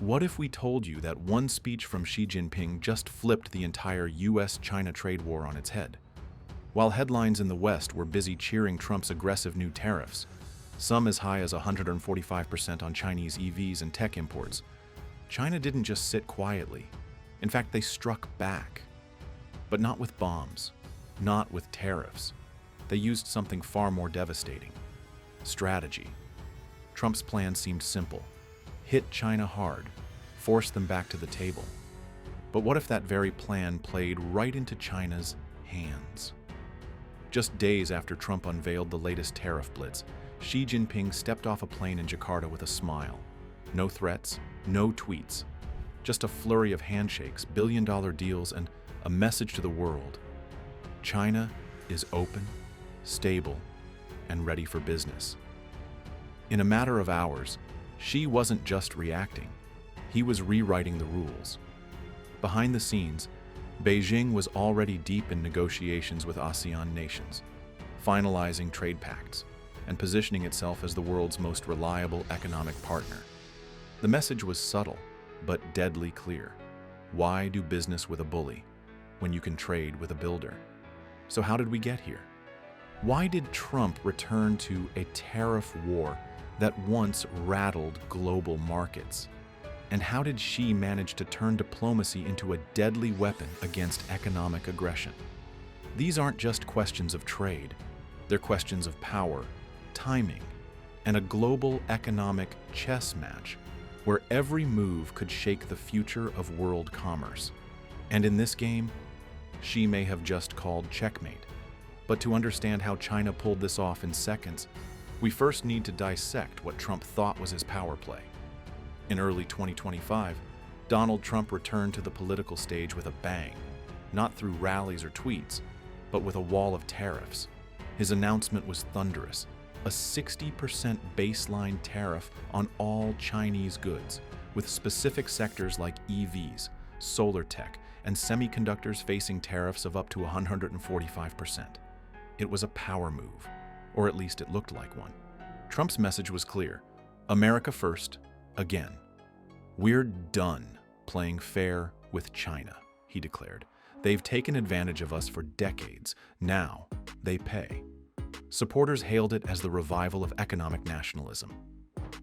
What if we told you that one speech from Xi Jinping just flipped the entire U.S. China trade war on its head? While headlines in the West were busy cheering Trump's aggressive new tariffs, some as high as 145% on Chinese EVs and tech imports, China didn't just sit quietly. In fact, they struck back. But not with bombs, not with tariffs. They used something far more devastating: strategy. Trump's plan seemed simple: hit China hard, force them back to the table. But what if that very plan played right into China's hands? Just days after Trump unveiled the latest tariff blitz, Xi Jinping stepped off a plane in Jakarta with a smile. No threats, no tweets, just a flurry of handshakes, billion-dollar deals, and a message to the world: China is open, stable, and ready for business. In a matter of hours, Xi wasn't just reacting, he was rewriting the rules. Behind the scenes, Beijing was already deep in negotiations with ASEAN nations, finalizing trade pacts and positioning itself as the world's most reliable economic partner. The message was subtle, but deadly clear. Why do business with a bully when you can trade with a builder? So how did we get here? Why did Trump return to a tariff war that once rattled global markets? And how did Xi manage to turn diplomacy into a deadly weapon against economic aggression? These aren't just questions of trade. They're questions of power, timing, and a global economic chess match where every move could shake the future of world commerce. And in this game, Xi may have just called checkmate. But to understand how China pulled this off in seconds, we first need to dissect what Trump thought was his power play. In early 2025, Donald Trump returned to the political stage with a bang, not through rallies or tweets, but with a wall of tariffs. His announcement was thunderous: a 60% baseline tariff on all Chinese goods, with specific sectors like EVs, solar tech, and semiconductors facing tariffs of up to 145%. It was a power move, or at least it looked like one. Trump's message was clear: America first, again. We're done playing fair with China, he declared. They've taken advantage of us for decades. Now they pay. Supporters hailed it as the revival of economic nationalism.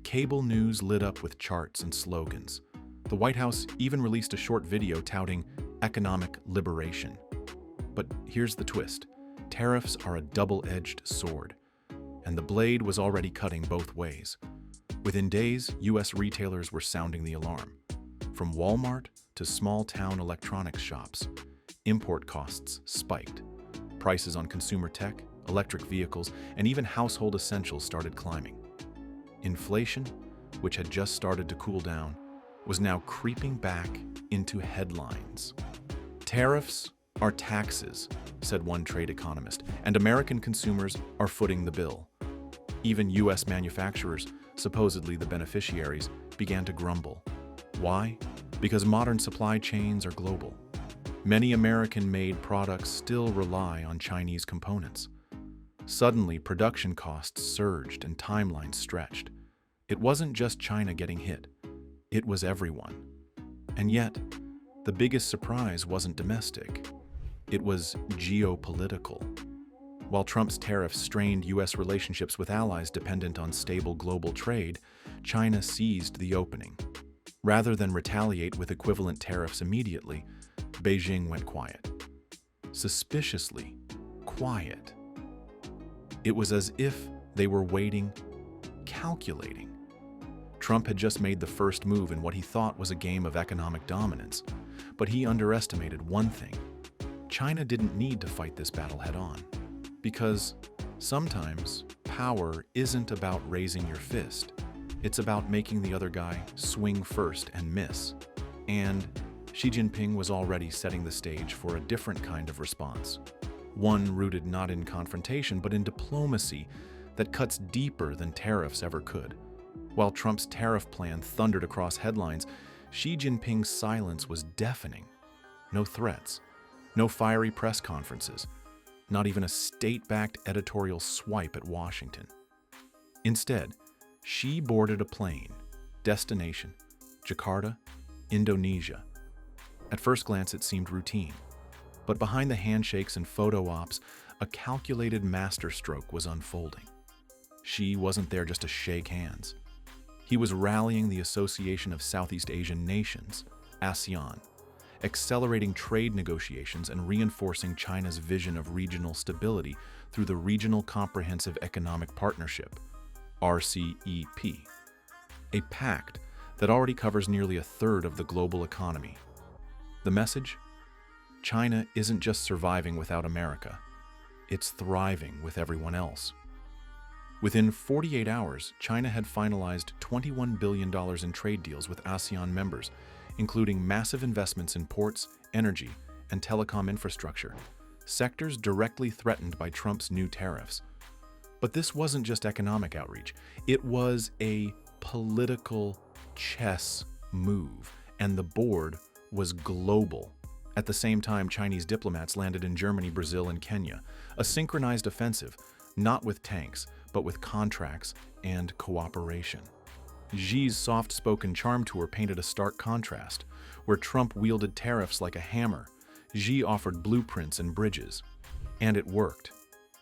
Cable news lit up with charts and slogans. The White House even released a short video touting economic liberation. But here's the twist: tariffs are a double-edged sword, and the blade was already cutting both ways. Within days, U.S. retailers were sounding the alarm. From Walmart to small-town electronics shops, import costs spiked. Prices on consumer tech, electric vehicles, and even household essentials started climbing. Inflation, which had just started to cool down, was now creeping back into headlines. Tariffs are taxes, said one trade economist, and American consumers are footing the bill. Even U.S. manufacturers, supposedly the beneficiaries, began to grumble. Why? Because modern supply chains are global. Many American-made products still rely on Chinese components. Suddenly, production costs surged and timelines stretched. It wasn't just China getting hit. It was everyone. And yet, the biggest surprise wasn't domestic. It was geopolitical. While Trump's tariffs strained U.S. relationships with allies dependent on stable global trade, China seized the opening. Rather than retaliate with equivalent tariffs immediately, Beijing went quiet. Suspiciously quiet. It was as if they were waiting, calculating. Trump had just made the first move in what he thought was a game of economic dominance, but he underestimated one thing: China didn't need to fight this battle head-on. Because sometimes power isn't about raising your fist. It's about making the other guy swing first and miss. And Xi Jinping was already setting the stage for a different kind of response. One rooted not in confrontation, but in diplomacy that cuts deeper than tariffs ever could. While Trump's tariff plan thundered across headlines, Xi Jinping's silence was deafening. No threats, no fiery press conferences, not even a state-backed editorial swipe at Washington. Instead, Xi boarded a plane, destination, Jakarta, Indonesia. At first glance, it seemed routine. But behind the handshakes and photo ops, a calculated masterstroke was unfolding. Xi wasn't there just to shake hands. He was rallying the Association of Southeast Asian Nations, ASEAN, accelerating trade negotiations and reinforcing China's vision of regional stability through the Regional Comprehensive Economic Partnership, RCEP, a pact that already covers nearly a third of the global economy. The message? China isn't just surviving without America, it's thriving with everyone else. Within 48 hours, China had finalized $21 billion in trade deals with ASEAN members, including massive investments in ports, energy, and telecom infrastructure, sectors directly threatened by Trump's new tariffs. But this wasn't just economic outreach, it was a political chess move, and the board was global. At the same time, Chinese diplomats landed in Germany, Brazil, and Kenya, a synchronized offensive, not with tanks, but with contracts and cooperation. Xi's soft-spoken charm tour painted a stark contrast. Where Trump wielded tariffs like a hammer, Xi offered blueprints and bridges. And it worked.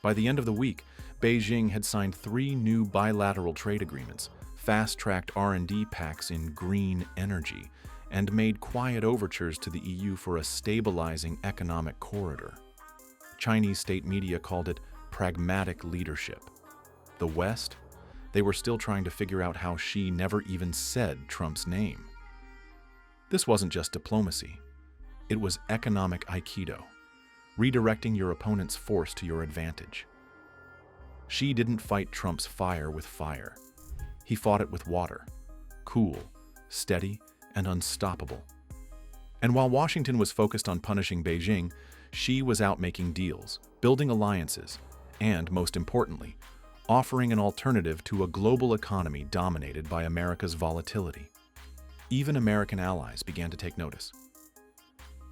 By the end of the week, Beijing had signed 3 new bilateral trade agreements, fast-tracked R&D pacts in green energy, and made quiet overtures to the EU for a stabilizing economic corridor. Chinese state media called it pragmatic leadership. The West? They were still trying to figure out how Xi never even said Trump's name. This wasn't just diplomacy. It was economic aikido, redirecting your opponent's force to your advantage. Xi didn't fight Trump's fire with fire. He fought it with water, cool, steady, and unstoppable. And while Washington was focused on punishing Beijing, Xi was out making deals, building alliances, and, most importantly, offering an alternative to a global economy dominated by America's volatility. Even American allies began to take notice.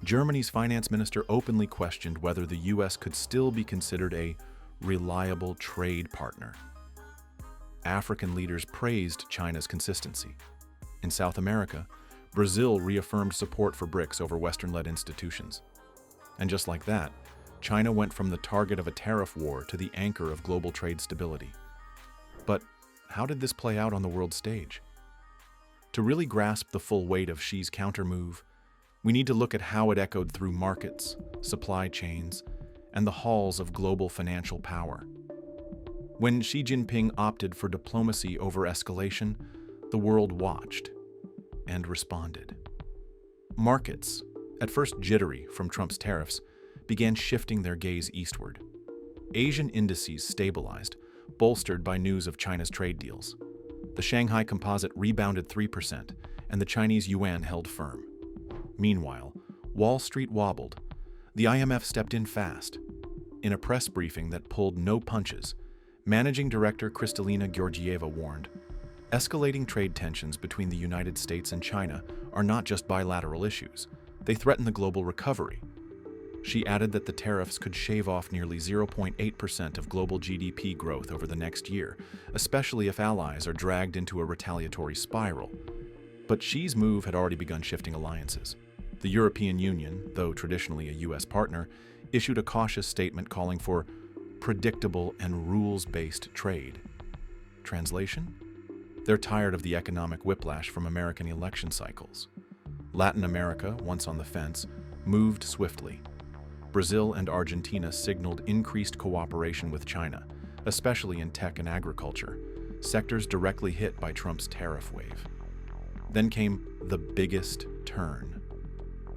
Germany's finance minister openly questioned whether the U.S. could still be considered a reliable trade partner. African leaders praised China's consistency. In South America, Brazil reaffirmed support for BRICS over Western-led institutions. And just like that, China went from the target of a tariff war to the anchor of global trade stability. But how did this play out on the world stage? To really grasp the full weight of Xi's countermove, we need to look at how it echoed through markets, supply chains, and the halls of global financial power. When Xi Jinping opted for diplomacy over escalation, the world watched and responded. Markets, at first jittery from Trump's tariffs, began shifting their gaze eastward. Asian indices stabilized, bolstered by news of China's trade deals. The Shanghai Composite rebounded 3%, and the Chinese yuan held firm. Meanwhile, Wall Street wobbled. The IMF stepped in fast. In a press briefing that pulled no punches, Managing Director Kristalina Georgieva warned, escalating trade tensions between the United States and China are not just bilateral issues. They threaten the global recovery. She added that the tariffs could shave off nearly 0.8% of global GDP growth over the next year, especially if allies are dragged into a retaliatory spiral. But Xi's move had already begun shifting alliances. The European Union, though traditionally a U.S. partner, issued a cautious statement calling for predictable and rules-based trade. Translation? They're tired of the economic whiplash from American election cycles. Latin America, once on the fence, moved swiftly. Brazil and Argentina signaled increased cooperation with China, especially in tech and agriculture, sectors directly hit by Trump's tariff wave. Then came the biggest turn: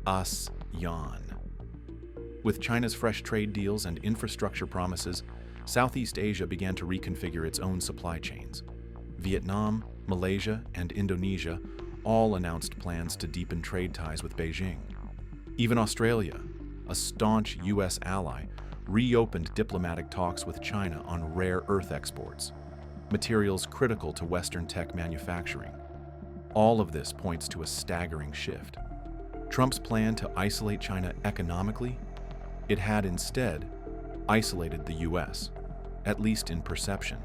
ASEAN. With China's fresh trade deals and infrastructure promises, Southeast Asia began to reconfigure its own supply chains. Vietnam, Malaysia, and Indonesia all announced plans to deepen trade ties with Beijing. Even Australia, a staunch U.S. ally, reopened diplomatic talks with China on rare earth exports, materials critical to Western tech manufacturing. All of this points to a staggering shift. Trump's plan to isolate China economically, it had instead isolated the U.S., at least in perception.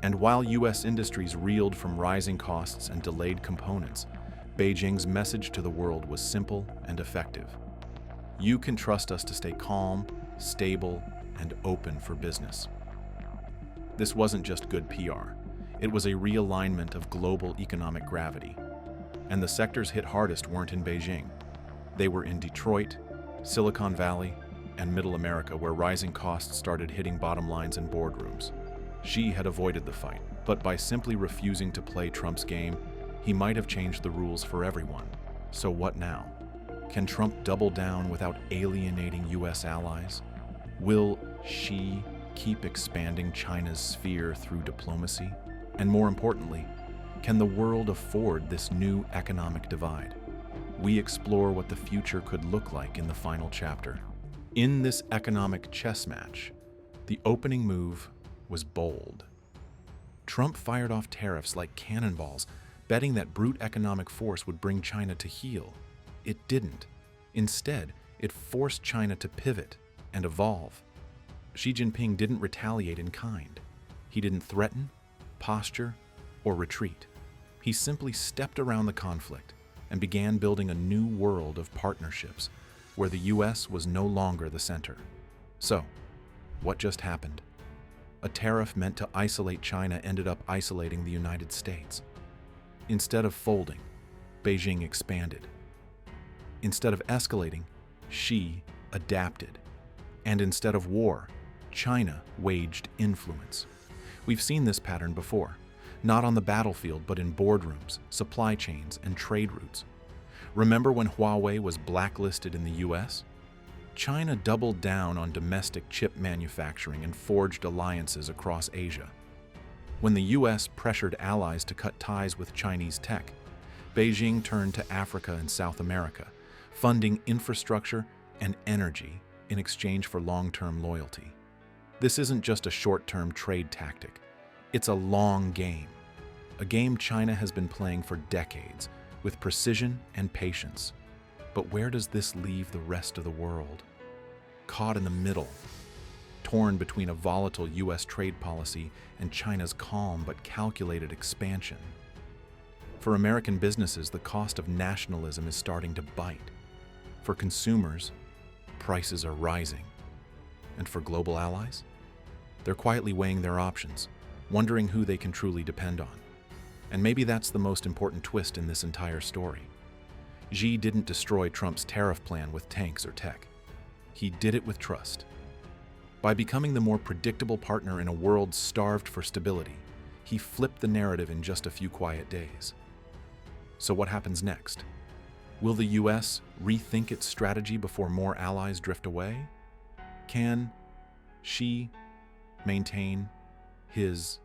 And while U.S. industries reeled from rising costs and delayed components, Beijing's message to the world was simple and effective. You can trust us to stay calm, stable, and open for business. This wasn't just good PR. It was a realignment of global economic gravity. And the sectors hit hardest weren't in Beijing. They were in Detroit, Silicon Valley, and Middle America, where rising costs started hitting bottom lines in boardrooms. Xi had avoided the fight, but by simply refusing to play Trump's game, he might have changed the rules for everyone. So what now? Can Trump double down without alienating U.S. allies? Will Xi keep expanding China's sphere through diplomacy? And more importantly, can the world afford this new economic divide? We explore what the future could look like in the final chapter. In this economic chess match, the opening move was bold. Trump fired off tariffs like cannonballs, betting that brute economic force would bring China to heel. It didn't. Instead, it forced China to pivot and evolve. Xi Jinping didn't retaliate in kind. He didn't threaten, posture, or retreat. He simply stepped around the conflict and began building a new world of partnerships where the U.S. was no longer the center. So, what just happened? A tariff meant to isolate China ended up isolating the United States. Instead of folding, Beijing expanded. Instead of escalating, Xi adapted. And instead of war, China waged influence. We've seen this pattern before, not on the battlefield, but in boardrooms, supply chains, and trade routes. Remember when Huawei was blacklisted in the US? China doubled down on domestic chip manufacturing and forged alliances across Asia. When the US pressured allies to cut ties with Chinese tech, Beijing turned to Africa and South America, funding infrastructure and energy in exchange for long-term loyalty. This isn't just a short-term trade tactic. It's a long game, a game China has been playing for decades, with precision and patience. But where does this leave the rest of the world? Caught in the middle, torn between a volatile U.S. trade policy and China's calm but calculated expansion. For American businesses, the cost of nationalism is starting to bite. For consumers, prices are rising. And for global allies? They're quietly weighing their options, wondering who they can truly depend on. And maybe that's the most important twist in this entire story. Xi didn't destroy Trump's tariff plan with tanks or tech. He did it with trust. By becoming the more predictable partner in a world starved for stability, he flipped the narrative in just a few quiet days. So what happens next? Will the U.S. rethink its strategy before more allies drift away? Can Xi maintain his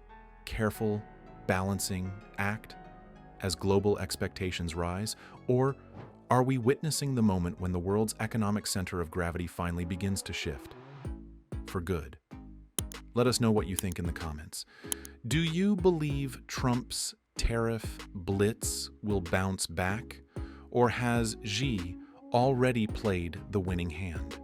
careful, balancing act as global expectations rise? Or are we witnessing the moment when the world's economic center of gravity finally begins to shift? For good. Let us know what you think in the comments. Do you believe Trump's tariff blitz will bounce back? Or has Xi already played the winning hand?